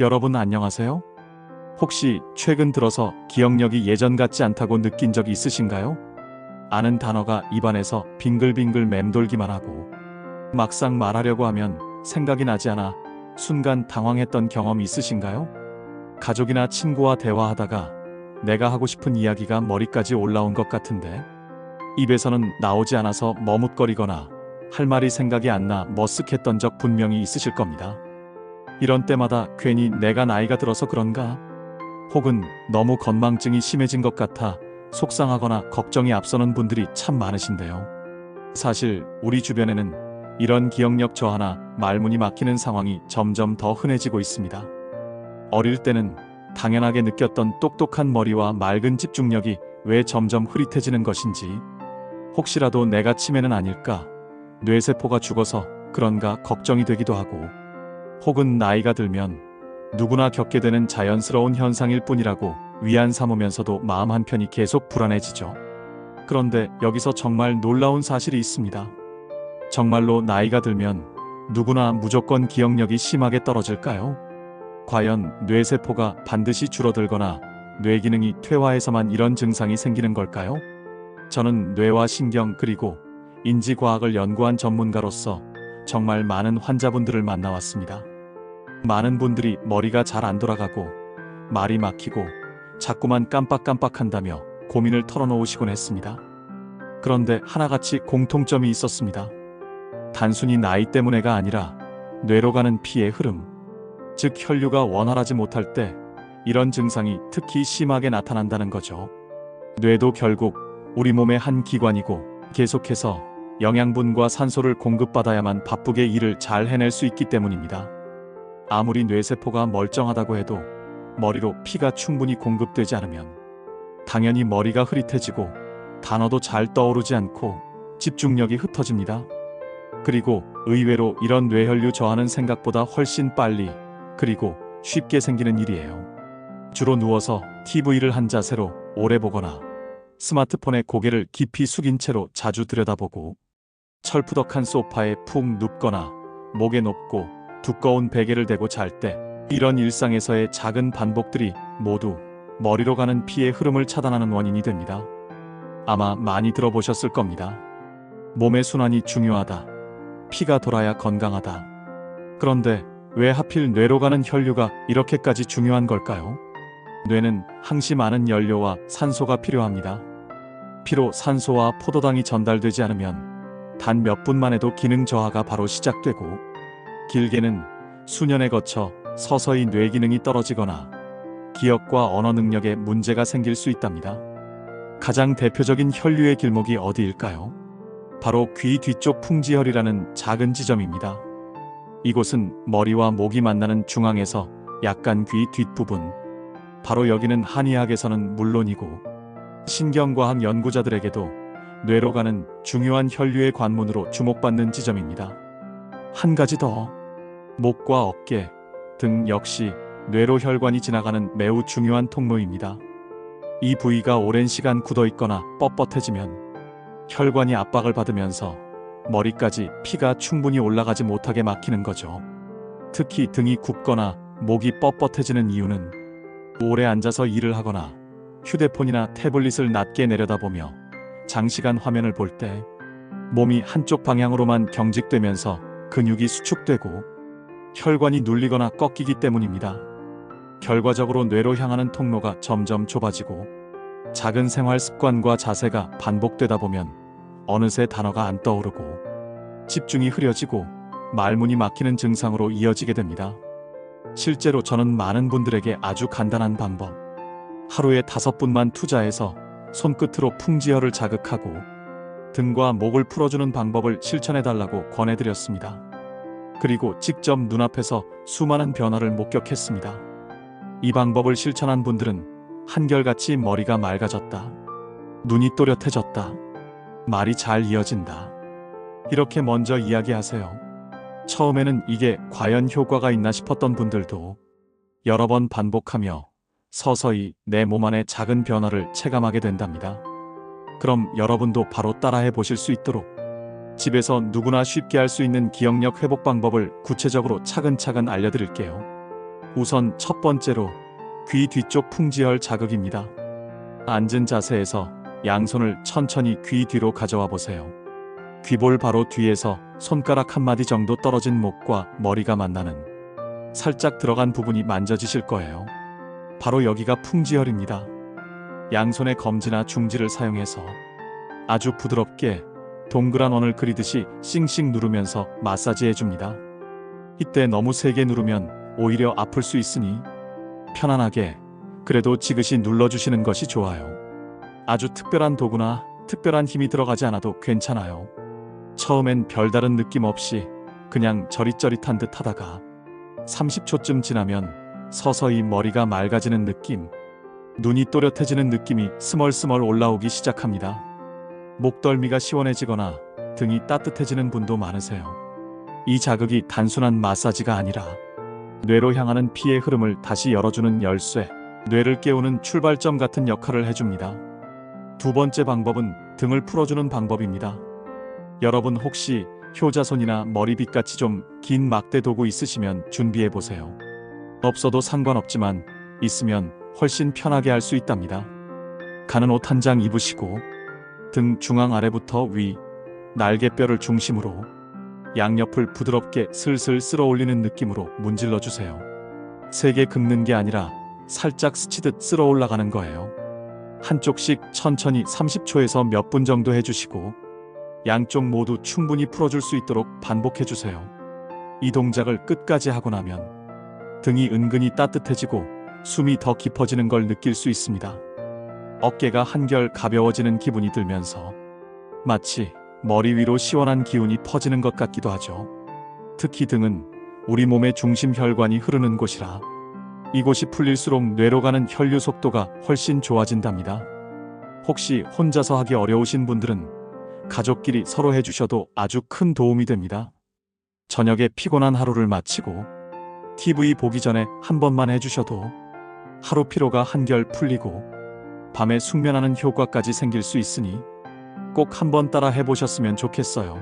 여러분 안녕하세요? 혹시 최근 들어서 기억력이 예전 같지 않다고 느낀 적 있으신가요? 아는 단어가 입안에서 빙글빙글 맴돌기만 하고 막상 말하려고 하면 생각이 나지 않아 순간 당황했던 경험 있으신가요? 가족이나 친구와 대화하다가 내가 하고 싶은 이야기가 머리까지 올라온 것 같은데 입에서는 나오지 않아서 머뭇거리거나 할 말이 생각이 안 나 머쓱했던 적 분명히 있으실 겁니다. 이런 때마다 괜히 내가 나이가 들어서 그런가? 혹은 너무 건망증이 심해진 것 같아 속상하거나 걱정이 앞서는 분들이 참 많으신데요. 사실 우리 주변에는 이런 기억력 저하나 말문이 막히는 상황이 점점 더 흔해지고 있습니다. 어릴 때는 당연하게 느꼈던 똑똑한 머리와 맑은 집중력이 왜 점점 흐릿해지는 것인지, 혹시라도 내가 치매는 아닐까, 뇌세포가 죽어서 그런가 걱정이 되기도 하고, 혹은 나이가 들면 누구나 겪게 되는 자연스러운 현상일 뿐이라고 위안 삼으면서도 마음 한편이 계속 불안해지죠. 그런데 여기서 정말 놀라운 사실이 있습니다. 정말로 나이가 들면 누구나 무조건 기억력이 심하게 떨어질까요? 과연 뇌세포가 반드시 줄어들거나 뇌 기능이 퇴화해서만 이런 증상이 생기는 걸까요? 저는 뇌와 신경 그리고 인지과학을 연구한 전문가로서 정말 많은 환자분들을 만나왔습니다. 많은 분들이 머리가 잘 안 돌아가고 말이 막히고 자꾸만 깜빡깜빡한다며 고민을 털어놓으시곤 했습니다. 그런데 하나같이 공통점이 있었습니다. 단순히 나이 때문에가 아니라 뇌로 가는 피의 흐름, 즉 혈류가 원활하지 못할 때 이런 증상이 특히 심하게 나타난다는 거죠. 뇌도 결국 우리 몸의 한 기관이고 계속해서 영양분과 산소를 공급받아야만 바쁘게 일을 잘 해낼 수 있기 때문입니다. 아무리 뇌세포가 멀쩡하다고 해도 머리로 피가 충분히 공급되지 않으면 당연히 머리가 흐릿해지고 단어도 잘 떠오르지 않고 집중력이 흩어집니다. 그리고 의외로 이런 뇌혈류 저하는 생각보다 훨씬 빨리 그리고 쉽게 생기는 일이에요. 주로 누워서 TV를 한 자세로 오래 보거나 스마트폰에 고개를 깊이 숙인 채로 자주 들여다보고 철푸덕한 소파에 푹 눕거나 목에 높고 두꺼운 베개를 대고 잘 때 이런 일상에서의 작은 반복들이 모두 머리로 가는 피의 흐름을 차단하는 원인이 됩니다. 아마 많이 들어보셨을 겁니다. 몸의 순환이 중요하다. 피가 돌아야 건강하다. 그런데 왜 하필 뇌로 가는 혈류가 이렇게까지 중요한 걸까요? 뇌는 항시 많은 연료와 산소가 필요합니다. 피로 산소와 포도당이 전달되지 않으면 단 몇 분만 해도 기능 저하가 바로 시작되고 길게는 수년에 거쳐 서서히 뇌 기능이 떨어지거나 기억과 언어 능력에 문제가 생길 수 있답니다. 가장 대표적인 혈류의 길목이 어디일까요? 바로 귀 뒤쪽 풍지혈이라는 작은 지점입니다. 이곳은 머리와 목이 만나는 중앙에서 약간 귀 뒷부분, 바로 여기는 한의학에서는 물론이고 신경과학 연구자들에게도 뇌로 가는 중요한 혈류의 관문으로 주목받는 지점입니다. 한 가지 더, 목과 어깨, 등 역시 뇌로 혈관이 지나가는 매우 중요한 통로입니다. 이 부위가 오랜 시간 굳어있거나 뻣뻣해지면 혈관이 압박을 받으면서 머리까지 피가 충분히 올라가지 못하게 막히는 거죠. 특히 등이 굽거나 목이 뻣뻣해지는 이유는 오래 앉아서 일을 하거나 휴대폰이나 태블릿을 낮게 내려다보며 장시간 화면을 볼 때 몸이 한쪽 방향으로만 경직되면서 근육이 수축되고 혈관이 눌리거나 꺾이기 때문입니다. 결과적으로 뇌로 향하는 통로가 점점 좁아지고 작은 생활 습관과 자세가 반복되다 보면 어느새 단어가 안 떠오르고 집중이 흐려지고 말문이 막히는 증상으로 이어지게 됩니다. 실제로 저는 많은 분들에게 아주 간단한 방법, 하루에 5분만 투자해서 손끝으로 풍지혈을 자극하고 등과 목을 풀어주는 방법을 실천해달라고 권해드렸습니다. 그리고 직접 눈앞에서 수많은 변화를 목격했습니다. 이 방법을 실천한 분들은 한결같이 머리가 맑아졌다, 눈이 또렷해졌다, 말이 잘 이어진다, 이렇게 먼저 이야기하세요. 처음에는 이게 과연 효과가 있나 싶었던 분들도 여러 번 반복하며 서서히 내 몸 안의 작은 변화를 체감하게 된답니다. 그럼 여러분도 바로 따라해 보실 수 있도록 집에서 누구나 쉽게 할 수 있는 기억력 회복 방법을 구체적으로 차근차근 알려드릴게요. 우선 첫 번째로 귀 뒤쪽 풍지혈 자극입니다. 앉은 자세에서 양손을 천천히 귀 뒤로 가져와 보세요. 귀볼 바로 뒤에서 손가락 한 마디 정도 떨어진 목과 머리가 만나는 살짝 들어간 부분이 만져지실 거예요. 바로 여기가 풍지혈입니다. 양손의 검지나 중지를 사용해서 아주 부드럽게 동그란 원을 그리듯이 싱싱 누르면서 마사지해 줍니다. 이때 너무 세게 누르면 오히려 아플 수 있으니 편안하게 그래도 지그시 눌러주시는 것이 좋아요. 아주 특별한 도구나 특별한 힘이 들어가지 않아도 괜찮아요. 처음엔 별다른 느낌 없이 그냥 저릿저릿한 듯 하다가 30초쯤 지나면 서서히 머리가 맑아지는 느낌, 눈이 또렷해지는 느낌이 스멀스멀 올라오기 시작합니다. 목덜미가 시원해지거나 등이 따뜻해지는 분도 많으세요. 이 자극이 단순한 마사지가 아니라 뇌로 향하는 피의 흐름을 다시 열어주는 열쇠, 뇌를 깨우는 출발점 같은 역할을 해줍니다. 두 번째 방법은 등을 풀어주는 방법입니다. 여러분 혹시 효자손이나 머리빗같이 좀 긴 막대 도구 있으시면 준비해보세요. 없어도 상관없지만 있으면 훨씬 편하게 할 수 있답니다. 가는 옷 한 장 입으시고 등 중앙 아래부터 위, 날개뼈를 중심으로 양옆을 부드럽게 슬슬 쓸어 올리는 느낌으로 문질러 주세요. 세게 긁는 게 아니라 살짝 스치듯 쓸어 올라가는 거예요. 한쪽씩 천천히 30초에서 몇 분 정도 해주시고 양쪽 모두 충분히 풀어줄 수 있도록 반복해주세요. 이 동작을 끝까지 하고 나면 등이 은근히 따뜻해지고 숨이 더 깊어지는 걸 느낄 수 있습니다. 어깨가 한결 가벼워지는 기분이 들면서 마치 머리 위로 시원한 기운이 퍼지는 것 같기도 하죠. 특히 등은 우리 몸의 중심 혈관이 흐르는 곳이라 이곳이 풀릴수록 뇌로 가는 혈류 속도가 훨씬 좋아진답니다. 혹시 혼자서 하기 어려우신 분들은 가족끼리 서로 해주셔도 아주 큰 도움이 됩니다. 저녁에 피곤한 하루를 마치고 TV 보기 전에 한 번만 해주셔도 하루 피로가 한결 풀리고 밤에 숙면하는 효과까지 생길 수 있으니 꼭 한번 따라 해보셨으면 좋겠어요.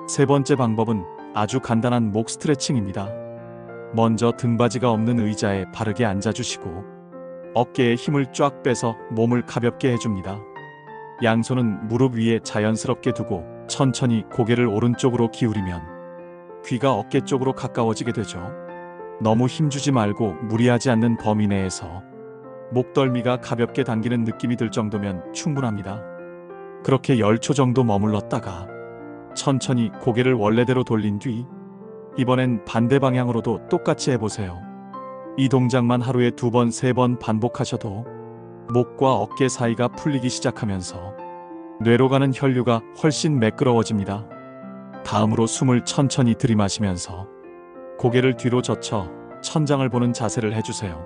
세 번째 방법은 아주 간단한 목 스트레칭입니다. 먼저 등받이가 없는 의자에 바르게 앉아주시고 어깨에 힘을 쫙 빼서 몸을 가볍게 해줍니다. 양손은 무릎 위에 자연스럽게 두고 천천히 고개를 오른쪽으로 기울이면 귀가 어깨 쪽으로 가까워지게 되죠. 너무 힘주지 말고 무리하지 않는 범위 내에서 목덜미가 가볍게 당기는 느낌이 들 정도면 충분합니다. 그렇게 10초 정도 머물렀다가 천천히 고개를 원래대로 돌린 뒤 이번엔 반대 방향으로도 똑같이 해보세요. 이 동작만 하루에 2번, 3번 반복하셔도 목과 어깨 사이가 풀리기 시작하면서 뇌로 가는 혈류가 훨씬 매끄러워집니다. 다음으로 숨을 천천히 들이마시면서 고개를 뒤로 젖혀 천장을 보는 자세를 해주세요.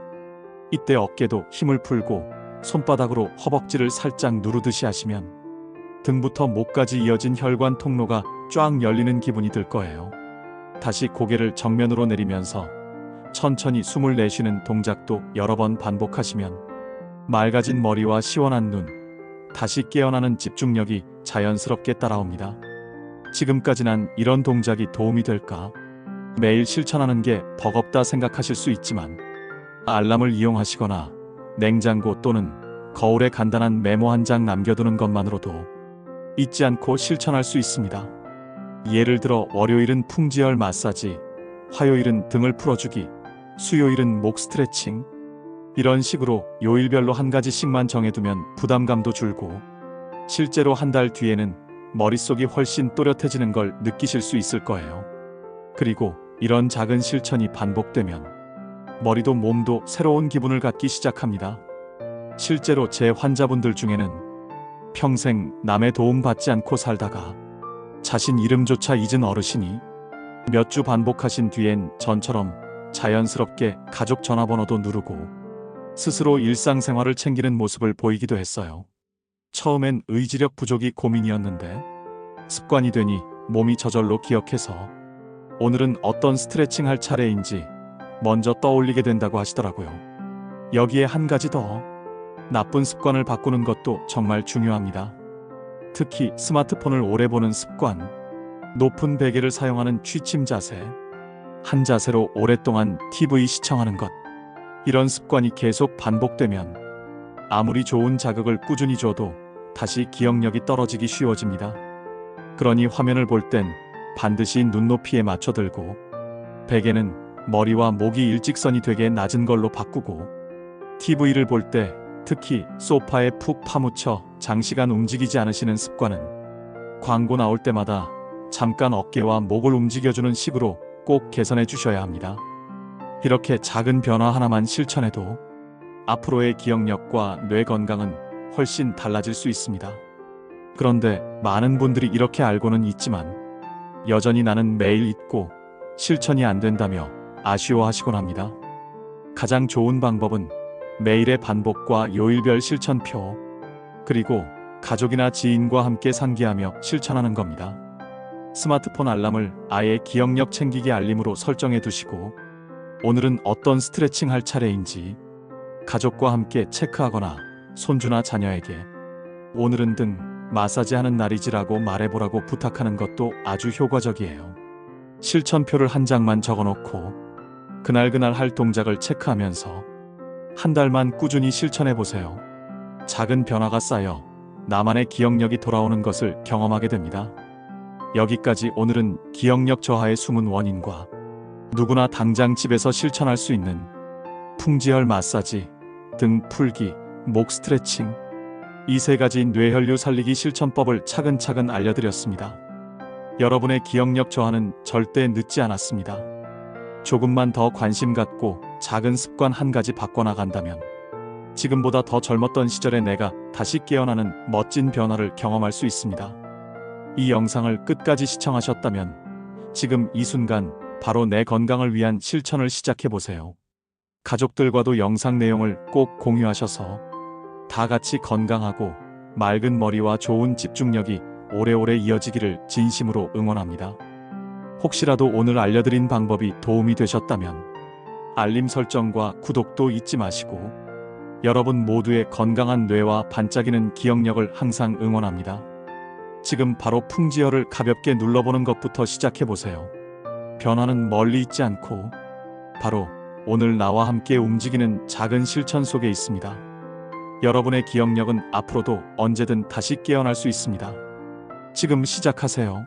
이때 어깨도 힘을 풀고 손바닥으로 허벅지를 살짝 누르듯이 하시면 등부터 목까지 이어진 혈관 통로가 쫙 열리는 기분이 들 거예요. 다시 고개를 정면으로 내리면서 천천히 숨을 내쉬는 동작도 여러 번 반복하시면 맑아진 머리와 시원한 눈, 다시 깨어나는 집중력이 자연스럽게 따라옵니다. 지금까지 난 이런 동작이 도움이 될까? 매일 실천하는 게 버겁다 생각하실 수 있지만 알람을 이용하시거나 냉장고 또는 거울에 간단한 메모 한 장 남겨두는 것만으로도 잊지 않고 실천할 수 있습니다. 예를 들어 월요일은 풍지혈 마사지, 화요일은 등을 풀어주기, 수요일은 목 스트레칭, 이런 식으로 요일별로 한 가지씩만 정해두면 부담감도 줄고 실제로 한 달 뒤에는 머릿속이 훨씬 또렷해지는 걸 느끼실 수 있을 거예요. 그리고 이런 작은 실천이 반복되면 머리도 몸도 새로운 기분을 갖기 시작합니다. 실제로 제 환자분들 중에는 평생 남의 도움 받지 않고 살다가 자신 이름조차 잊은 어르신이 몇 주 반복하신 뒤엔 전처럼 자연스럽게 가족 전화번호도 누르고 스스로 일상생활을 챙기는 모습을 보이기도 했어요. 처음엔 의지력 부족이 고민이었는데 습관이 되니 몸이 저절로 기억해서 오늘은 어떤 스트레칭 할 차례인지 먼저 떠올리게 된다고 하시더라고요. 여기에 한 가지 더, 나쁜 습관을 바꾸는 것도 정말 중요합니다. 특히 스마트폰을 오래 보는 습관, 높은 베개를 사용하는 취침 자세, 한 자세로 오랫동안 TV 시청하는 것. 이런 습관이 계속 반복되면 아무리 좋은 자극을 꾸준히 줘도 다시 기억력이 떨어지기 쉬워집니다. 그러니 화면을 볼 땐 반드시 눈높이에 맞춰 들고, 베개는 머리와 목이 일직선이 되게 낮은 걸로 바꾸고, TV를 볼 때 특히 소파에 푹 파묻혀 장시간 움직이지 않으시는 습관은 광고 나올 때마다 잠깐 어깨와 목을 움직여주는 식으로 꼭 개선해 주셔야 합니다. 이렇게 작은 변화 하나만 실천해도 앞으로의 기억력과 뇌 건강은 훨씬 달라질 수 있습니다. 그런데 많은 분들이 이렇게 알고는 있지만 여전히 나는 매일 잊고 실천이 안 된다며 아쉬워하시곤 합니다. 가장 좋은 방법은 매일의 반복과 요일별 실천표, 그리고 가족이나 지인과 함께 상기하며 실천하는 겁니다. 스마트폰 알람을 아예 기억력 챙기기 알림으로 설정해 두시고, 오늘은 어떤 스트레칭 할 차례인지 가족과 함께 체크하거나 손주나 자녀에게 오늘은 등 마사지하는 날이지라고 말해보라고 부탁하는 것도 아주 효과적이에요. 실천표를 한 장만 적어놓고 그날 할 동작을 체크하면서 한 달만 꾸준히 실천해보세요. 작은 변화가 쌓여 나만의 기억력이 돌아오는 것을 경험하게 됩니다. 여기까지 오늘은 기억력 저하의 숨은 원인과 누구나 당장 집에서 실천할 수 있는 풍지혈 마사지, 등 풀기, 목 스트레칭, 이 세 가지 뇌혈류 살리기 실천법을 차근차근 알려드렸습니다. 여러분의 기억력 저하는 절대 늦지 않았습니다. 조금만 더 관심 갖고 작은 습관 한 가지 바꿔나간다면 지금보다 더 젊었던 시절의 내가 다시 깨어나는 멋진 변화를 경험할 수 있습니다. 이 영상을 끝까지 시청하셨다면 지금 이 순간 바로 내 건강을 위한 실천을 시작해보세요. 가족들과도 영상 내용을 꼭 공유하셔서 다 같이 건강하고 맑은 머리와 좋은 집중력이 오래오래 이어지기를 진심으로 응원합니다. 혹시라도 오늘 알려드린 방법이 도움이 되셨다면 알림 설정과 구독도 잊지 마시고, 여러분 모두의 건강한 뇌와 반짝이는 기억력을 항상 응원합니다. 지금 바로 풍지혈을 가볍게 눌러보는 것부터 시작해보세요. 변화는 멀리 있지 않고 바로 오늘 나와 함께 움직이는 작은 실천 속에 있습니다. 여러분의 기억력은 앞으로도 언제든 다시 깨어날 수 있습니다. 지금 시작하세요.